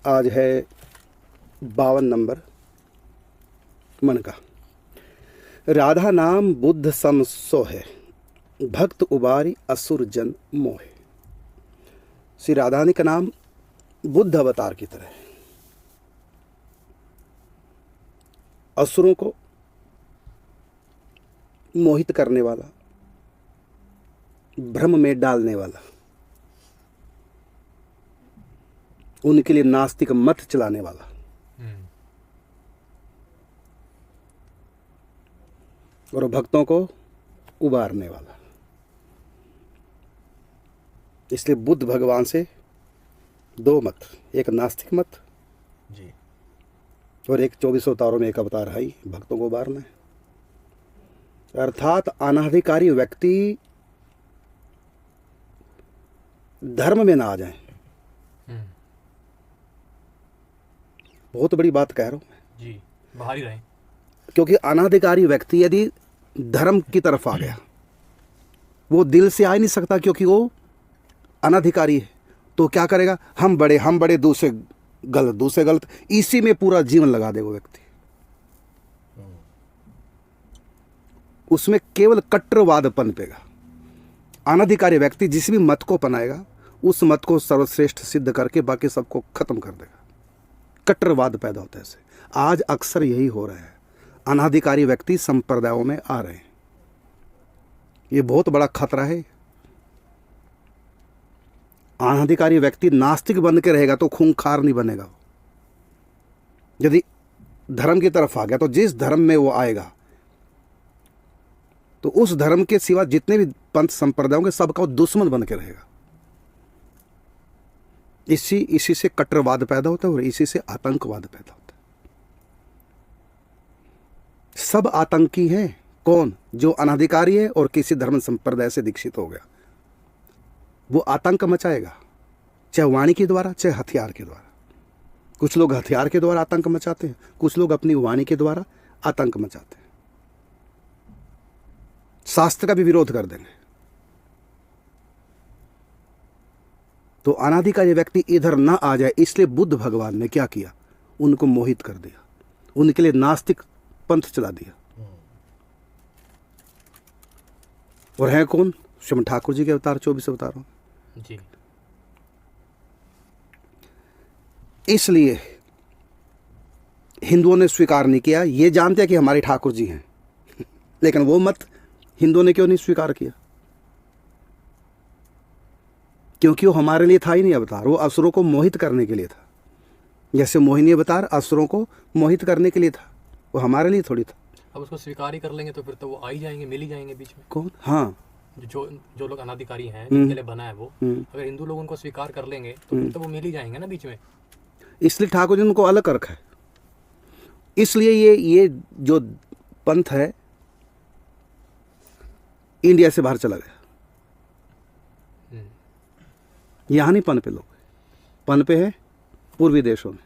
आज है 52 नंबर मन का। राधा नाम बुद्ध सम सोहे, भक्त उबारी असुर जन मोहे। श्री राधा का नाम बुद्ध अवतार की तरह है, असुरों को मोहित करने वाला, भ्रम में डालने वाला, उनके लिए नास्तिक मत चलाने वाला, और भक्तों को उबारने वाला। इसलिए बुद्ध भगवान से दो मत, एक नास्तिक मत जी और एक 24 अवतारों में एक अवतार है ही भक्तों को उबारना है। अर्थात अनाधिकारी व्यक्ति धर्म में ना आ जाए। बहुत बड़ी बात कह रहा हूं मैं जी, बाहर ही रहें। क्योंकि अनाधिकारी व्यक्ति यदि धर्म की तरफ आ गया, वो दिल से आ ही नहीं सकता, क्योंकि वो अनाधिकारी है। तो क्या करेगा? हम बड़े, दूसरे गलत, इसी में पूरा जीवन लगा देगा व्यक्ति। उसमें केवल कट्टरवाद पनपेगा। अनाधिकारी व्यक्ति जिस भी मत को अपनाएगा, उस मत को सर्वश्रेष्ठ सिद्ध करके बाकी सबको खत्म कर देगा। कट्टरवाद पैदा होता है इससे। आज अक्सर यही हो रहा है, अनाधिकारी व्यक्ति संप्रदायों में आ रहे हैं। ये बहुत बड़ा खतरा है। अनाधिकारी व्यक्ति नास्तिक बन के रहेगा तो खूंखार नहीं बनेगा। यदि धर्म की तरफ आ गया तो जिस धर्म में वो आएगा तो उस धर्म के सिवा जितने भी पंथ संप्रदायों के सबका वो दुश्मन बन के रहेगा। इसी से कट्टरवाद पैदा होता है और इसी से आतंकवाद पैदा होता है। सब आतंकी हैं कौन? जो अनाधिकारी है और किसी धर्म संप्रदाय से दीक्षित हो गया। वो आतंक मचाएगा, चाहे वाणी के द्वारा चाहे हथियार के द्वारा। कुछ लोग हथियार के द्वारा आतंक मचाते हैं, कुछ लोग अपनी वाणी के द्वारा आतंक मचाते हैं। शास्त्र का भी विरोध कर देंगे। तो अनाधिकारी व्यक्ति इधर ना आ जाए, इसलिए बुद्ध भगवान ने क्या किया? उनको मोहित कर दिया, उनके लिए नास्तिक पंथ चला दिया। और है कौन? श्रीमन ठाकुर जी के अवतार 24 अवतारों जी। इसलिए हिंदुओं ने स्वीकार नहीं किया। ये जानते हैं कि हमारे ठाकुर जी हैं, लेकिन वो मत हिंदुओं ने क्यों नहीं स्वीकार किया? क्योंकि वो हमारे लिए था ही नहीं अवतार। वो असुरों को मोहित करने के लिए था। जैसे मोहिनी अवतार असुरों को मोहित करने के लिए था, वो हमारे लिए थोड़ी था। अब उसको स्वीकार ही कर लेंगे तो फिर तो वो आ ही जाएंगे, मिल ही जाएंगे बीच में। कौन? हाँ, जो लोग अनाधिकारी हैं, जिनके लिए बना है वो, अगर हिंदू लोग उनको स्वीकार कर लेंगे तो फिर तो वो मिल ही जाएंगे ना बीच में। इसलिए ठाकुर जी ने उनको अलग कर रखा है। इसलिए ये जो पंथ है इंडिया से बाहर चला गया। यहां नहीं पनपे लोग, पनपे है पूर्वी देशों में।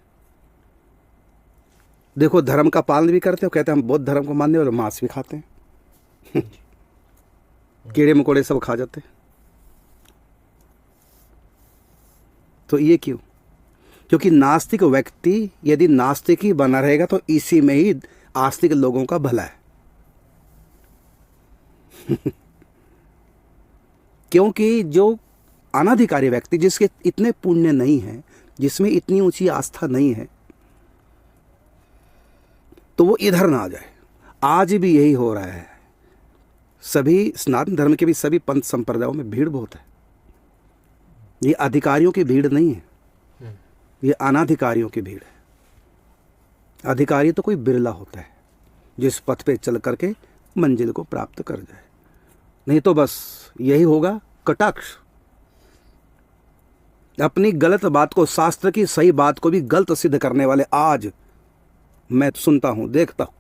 देखो, धर्म का पालन भी करते हो, कहते हैं हम बौद्ध धर्म को मानने वाले, मांस भी खाते हैं। कीड़े मकोड़े सब खा जाते हैं। तो ये क्यों? क्योंकि नास्तिक व्यक्ति यदि नास्तिक ही बना रहेगा तो इसी में ही आस्तिक लोगों का भला है। क्योंकि जो अनाधिकारी व्यक्ति, जिसके इतने पुण्य नहीं है, जिसमें इतनी ऊंची आस्था नहीं है, तो वो इधर ना आ जाए। आज भी यही हो रहा है। सभी सनातन धर्म के भी सभी पंथ संप्रदायों में भीड़ बहुत है। ये अधिकारियों की भीड़ नहीं है, ये अनाधिकारियों की भीड़ है। अधिकारी तो कोई बिरला होता है जिस पथ पे चल करके मंजिल को प्राप्त कर जाए। नहीं तो बस यही होगा, कटाक्ष। अपनी गलत बात को, शास्त्र की सही बात को भी गलत सिद्ध करने वाले आज मैं सुनता हूं, देखता हूं।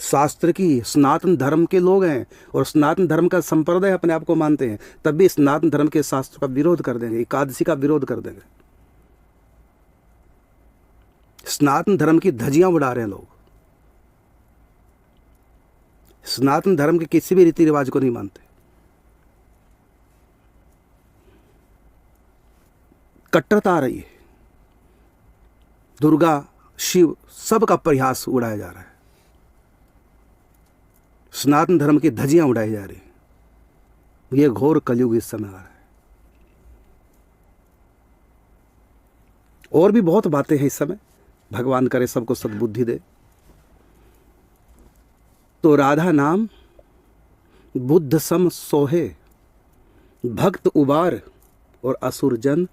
शास्त्र की सनातन धर्म के लोग हैं और सनातन धर्म का संप्रदाय अपने आप को मानते हैं, तब भी सनातन धर्म के शास्त्र का विरोध कर देंगे, एकादशी का विरोध कर देंगे। सनातन धर्म की धज्जियां उड़ा रहे हैं लोग। सनातन धर्म के किसी भी रीति रिवाज को नहीं मानते। कट्टरता आ रही है। दुर्गा, शिव, सब का प्रयास उड़ाया जा रहा है। सनातन धर्म की धज्जियां उड़ाई जा रही हैं। ये घोर कलयुग इस समय आ रहा है। और भी बहुत बातें हैं इस समय, भगवान करे सबको सद्बुद्धि दे। तो राधा नाम बुद्ध सम सोहे, भक्त उबार और असुर जन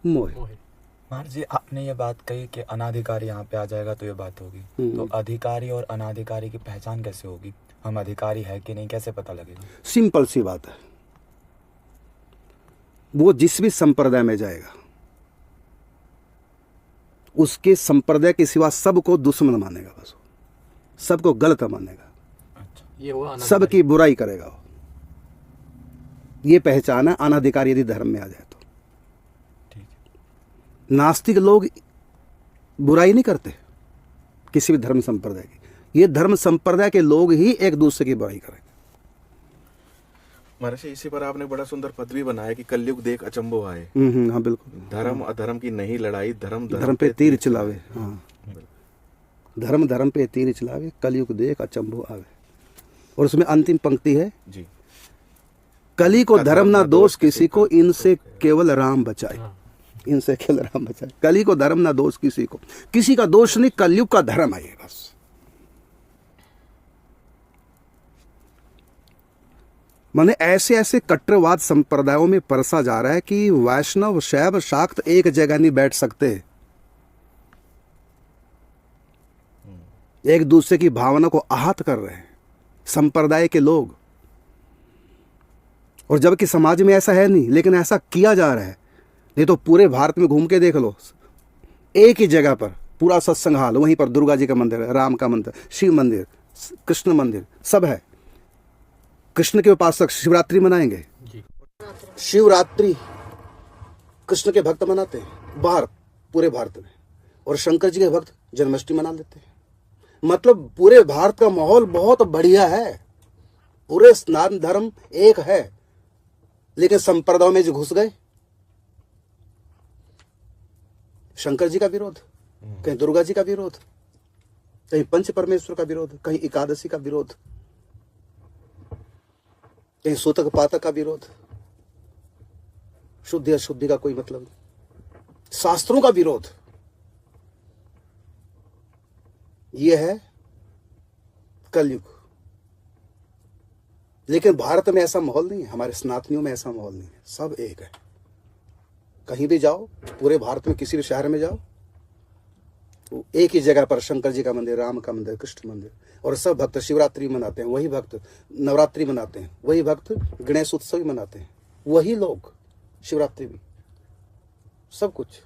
मोहे। महाराज जी, आपने ये बात कही कि अनाधिकारी यहाँ पे आ जाएगा तो ये बात होगी, तो अधिकारी और अनाधिकारी की पहचान कैसे होगी? हम अधिकारी है कि नहीं, कैसे पता लगेगा? सिंपल सी बात है, वो जिस भी संप्रदाय में जाएगा उसके संप्रदाय के सिवा सबको दुश्मन मानेगा, बस सबको गलत मानेगा। अच्छा, ये हुआ सबकी बुराई करेगा वो। ये पहचान है अनाधिकारी यदि धर्म में आ जाए तो। ठीक है। नास्तिक लोग बुराई नहीं करते किसी भी धर्म संप्रदाय की। ये धर्म संप्रदाय के लोग ही एक दूसरे की बुराई करेंगे। महर्षि, इसी पर आपने बड़ा सुंदर पद भी बनाया कि कलयुग देख अचंभो आए। हाँ बिल्कुल। धर्म अधर्म की नहीं लड़ाई, धर्म धर्म पे तीर चलावे। हाँ, धर्म धर्म पे तीर चलावे, कलयुग देख अचंभो आवे। और उसमें अंतिम पंक्ति है जी, कली को धर्म ना दोष किसी को, इनसे केवल राम बचाए। इनसे केवल राम बचाए। कली को धर्म ना दोष किसी को, किसी का दोष नहीं, कलयुग का धर्म है ये बस। माने ऐसे ऐसे कट्टरवाद संप्रदायों में परसा जा रहा है कि वैष्णव, शैव, शाक्त एक जगह नहीं बैठ सकते। एक दूसरे की भावना को आहत कर रहे हैं संप्रदाय के लोग। और जबकि समाज में ऐसा है नहीं, लेकिन ऐसा किया जा रहा है। नहीं तो पूरे भारत में घूम के देख लो, एक ही जगह पर पूरा सत्संग हाल, वहीं पर दुर्गा जी का मंदिर है, राम का मंदिर, शिव मंदिर, कृष्ण मंदिर, सब है। कृष्ण के उपासक शिवरात्रि मनाएंगे। शिवरात्रि कृष्ण के भक्त मनाते हैं बाहर पूरे भारत में, और शंकर जी के भक्त जन्माष्टमी मना लेते हैं। मतलब पूरे भारत का माहौल बहुत बढ़िया है। पूरे सनातन धर्म एक है, लेकिन संप्रदायों में जो घुस गए, शंकर जी का विरोध, कहीं दुर्गा जी का विरोध, कहीं पंच परमेश्वर का विरोध, कहीं एकादशी का विरोध, कहीं सूतक पातक का विरोध, शुद्धि अशुद्धि का कोई मतलब नहीं, शास्त्रों का विरोध। यह है कलयुग। लेकिन भारत में ऐसा माहौल नहीं है, हमारे सनातनियों में ऐसा माहौल नहीं है। सब एक है। कहीं भी जाओ, पूरे भारत में किसी भी शहर में जाओ, तो एक ही जगह पर शंकर जी का मंदिर, राम का मंदिर, कृष्ण मंदिर, और सब भक्त शिवरात्रि मनाते हैं, वही भक्त नवरात्रि मनाते हैं, वही भक्त गणेश उत्सव भी मनाते हैं, वही लोग शिवरात्रि भी, सब कुछ।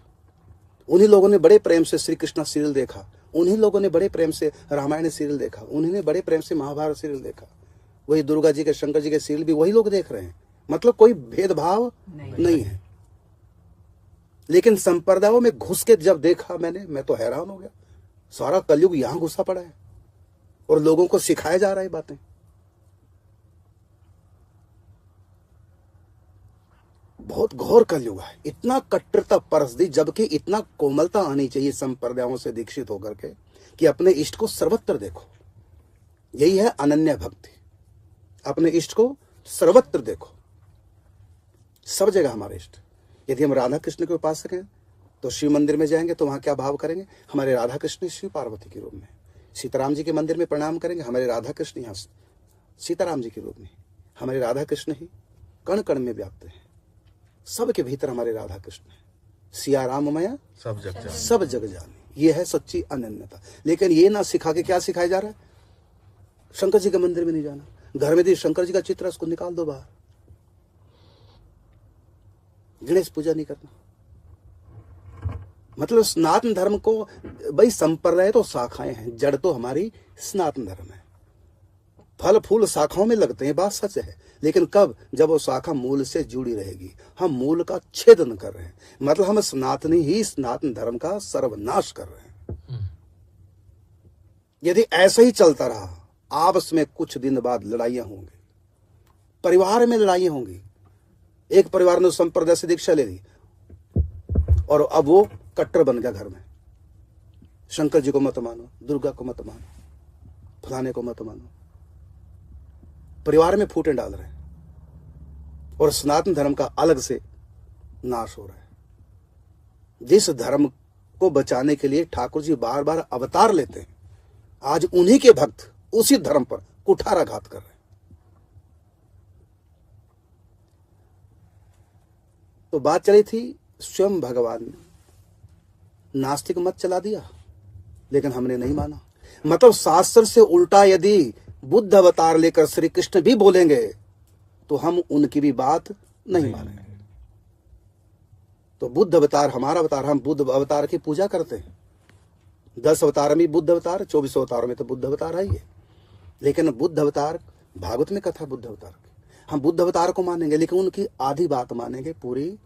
उन्हीं लोगों ने बड़े प्रेम से श्री कृष्णा सीरियल देखा, उन्हीं लोगों ने बड़े प्रेम से रामायण सीरियल देखा, उन्हीं ने बड़े प्रेम से महाभारत सीरियल देखा, वही दुर्गा जी के, शंकर जी के सीरियल भी वही लोग देख रहे हैं। मतलब कोई भेदभाव नहीं है। लेकिन संप्रदायों में घुस के जब देखा मैंने, मैं तो हैरान हो गया। सारा कलयुग यहां घुसा पड़ा है और लोगों को सिखाया जा रहा है बातें। बहुत घोर कलयुग है। इतना कट्टरता परस्ती, जबकि इतना कोमलता आनी चाहिए संप्रदायों से दीक्षित होकर के कि अपने इष्ट को सर्वत्र देखो। यही है अनन्य भक्ति। अपने इष्ट को सर्वत्र देखो, सब जगह हमारे इष्ट। यदि हम राधा कृष्ण के उपासक हैं तो शिव मंदिर में जाएंगे तो वहां क्या भाव करेंगे? हमारे राधा कृष्ण शिव पार्वती के रूप में। सीताराम जी के मंदिर में प्रणाम करेंगे, हमारे राधा कृष्ण यहाँ सीताराम जी के रूप में। हमारे राधा कृष्ण ही कण कण में व्याप्त हैं, सबके भीतर हमारे राधा कृष्ण है। सिया राम मैया सब जग जाने। सब जग जाने, ये है सच्ची अनन्यता। लेकिन ये ना सिखा के क्या सिखाया जा रहा है? शंकर जी के मंदिर में नहीं जाना, घर में यदि शंकर जी का चित्र है उसको निकाल दो बाहर, गणेश पूजा नहीं करना। मतलब सनातन धर्म को, भाई संप्रदाय तो शाखाएं हैं, जड़ तो हमारी सनातन धर्म है। फल फूल शाखाओं में लगते हैं, बात सच है, लेकिन कब? जब वो शाखा मूल से जुड़ी रहेगी। हम मूल का छेदन कर रहे हैं, मतलब हम सनातनी ही सनातन धर्म का सर्वनाश कर रहे हैं। यदि ऐसा ही चलता रहा, आपस में कुछ दिन बाद लड़ाइयां होंगी, परिवार में लड़ाइयां होंगी। एक परिवार ने संप्रदाय से दीक्षा ले ली और अब वो कट्टर बन गया घर में, शंकर जी को मत मानो, दुर्गा को मत मानो, फलाने को मत मानो। परिवार में फूटें डाल रहे हैं और सनातन धर्म का अलग से नाश हो रहा है। जिस धर्म को बचाने के लिए ठाकुर जी बार बार अवतार लेते हैं, आज उन्हीं के भक्त उसी धर्म पर कुठाराघात कर रहे हैं। तो बात चली थी स्वयं भगवान ने नास्तिक मत चला दिया, लेकिन हमने नहीं माना। मतलब शास्त्र से उल्टा यदि बुद्ध अवतार लेकर श्री कृष्ण भी बोलेंगे तो हम उनकी भी बात नहीं मानेंगे। तो बुद्ध अवतार हमारा अवतार, हम बुद्ध अवतार की पूजा करते हैं। 10 अवतार में बुद्ध अवतार, 24 अवतारों में तो बुद्ध अवतार है ही। लेकिन बुद्ध अवतार, भागवत में कथा बुद्ध अवतार की, हम बुद्ध अवतार को मानेंगे, लेकिन उनकी आधी बात मानेंगे, पूरी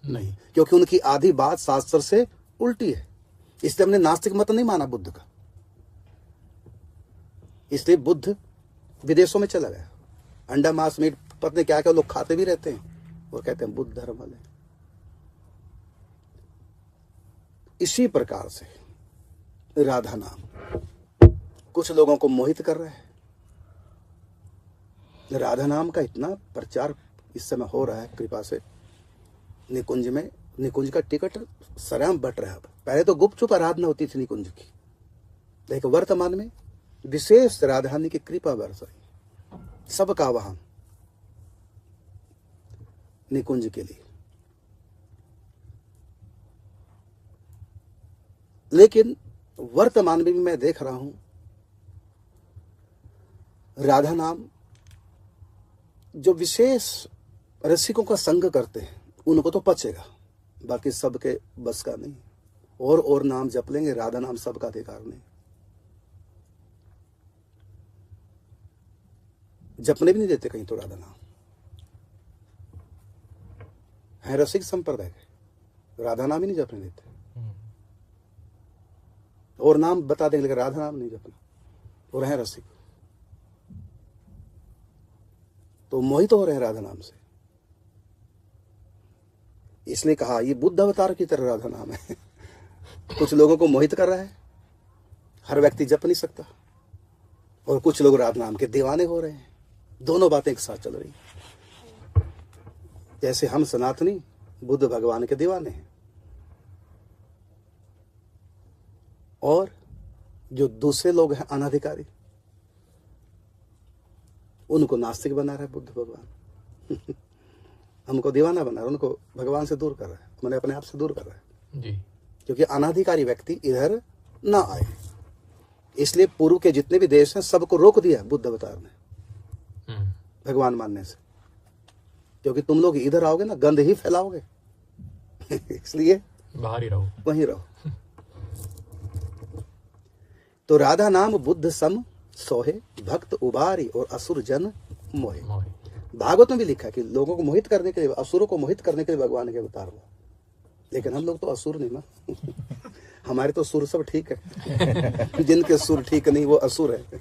नहीं, क्योंकि उनकी आधी बात शास्त्र से उल्टी है। इसलिए हमने नास्तिक मत नहीं माना बुद्ध का। इसलिए बुद्ध विदेशों में चला गया। अंडा मांस मीट पत्नी क्या क्या लोग खाते भी रहते हैं और कहते हैं बुद्ध धर्म वाले। इसी प्रकार से राधा नाम कुछ लोगों को मोहित कर रहा है। राधा नाम का इतना प्रचार इस समय हो रहा है कृपा से। निकुंज में, निकुंज का टिकट सरेआम बट रहा है। पहले तो गुपचुप आराधना होती थी निकुंज की, लेकिन वर्तमान में विशेष राधारानी की कृपा बरस रही, सबका वाहन निकुंज के लिए। लेकिन वर्तमान में भी मैं देख रहा हूं राधा नाम जो विशेष रसिकों का संग करते हैं उनको तो पचेगा, बाकी सबके बस का नहीं। और नाम जप लेंगे, राधा नाम सबका अधिकार नहीं। जपने भी नहीं देते कहीं तो राधा नाम है। रसिक संप्रदाय के राधा नाम ही नहीं जपने देते, और नाम बता देंगे लेकिन राधा नाम नहीं जपना, और है रसिक। तो मोहित हो रहे हैं राधा नाम से। इसलिए कहा ये बुद्ध अवतार की तरह राधा नाम है। कुछ लोगों को मोहित कर रहा है, हर व्यक्ति जप नहीं सकता, और कुछ लोग राधा नाम के दीवाने हो रहे हैं। दोनों बातें एक साथ चल रही। जैसे हम सनातनी बुद्ध भगवान के दीवाने हैं, और जो दूसरे लोग हैं अनाधिकारी उनको नास्तिक बना रहा है बुद्ध भगवान। हमको दीवाना बना रहा है, उनको भगवान से दूर कर रहा है, मैंने अपने आप से दूर कर रहा है जी। क्योंकि अनाधिकारी व्यक्ति इधर ना आए। इसलिए पूर्व के जितने भी देश हैं सबको रोक दिया बुद्ध अवतार ने भगवान मानने से, क्योंकि तुम लोग इधर आओगे ना गंद ही फैलाओगे। इसलिए बाहर ही रहो, वहीं रहो। तो राधा नाम बुद्ध सम सोहे, भक्त उबारी और असुर जन मोहे। भागवत में भी लिखा कि लोगों को मोहित करने के लिए, असुरों को मोहित करने के लिए भगवान के अवतार हुआ। लेकिन हम लोग तो असुर नहीं ना। हमारे तो सुर सब ठीक है। जिनके सुर ठीक नहीं वो असुर है।